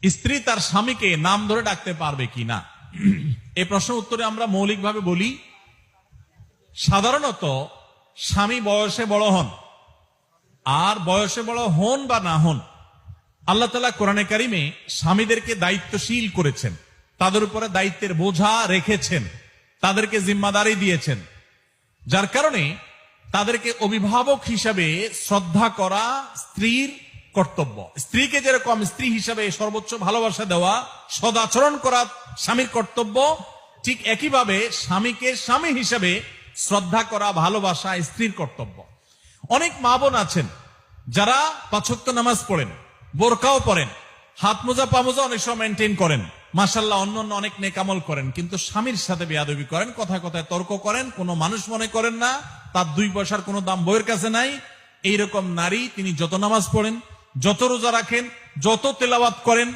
স্ত্রী তার স্বামীকে নাম ধরে ডাকতে পারবে কিনা, এই প্রশ্নের উত্তরে আমরা মৌলিকভাবে বলি, সাধারণত স্বামী বয়সে বড় হন, আর বয়সে বড় হন বা না হন, আল্লাহ তাআলা কোরআনে কারিমে স্বামীদেরকে দায়িত্বশীল করেছেন, তাদের উপরে দায়িত্বের বোঝা রেখেছেন, তাদেরকে জিম্মাদারি দিয়েছেন, যার কারণে তাদেরকে অভিভাবক হিসাবে শ্রদ্ধা করা স্ত্রীর কর্তব্য। স্ত্রীকে যেরকম স্ত্রী হিসাবে সর্বোচ্চ ভালোবাসা দেওয়া, সদাচরণ করা স্বামীর কর্তব্য, ঠিক একইভাবে স্বামীকে স্বামী হিসাবে শ্রদ্ধা করা, ভালোবাসা স্ত্রীর কর্তব্য। অনেক মা বোন আছেন যারা 5 ওয়াক্ত নামাজ পড়েন, বোরকাও পরেন, হাত মোজা পা মোজা অনেক সময় মেনটেন করেন, মাশাআল্লাহ অন্যান্য অনেক নেকামল করেন, কিন্তু স্বামীর সাথে বেয়াদবি করেন, কথায় কথায় তর্ক করেন, কোনো মানুষ মনে করেন না, তার 2 পয়সার কোনো দাম বইয়ের কাছে নাই। এইরকম নারী তিনি যত নামাজ পড়েন, যত রোজা রাখেন, যত তেলাওয়াত করেন,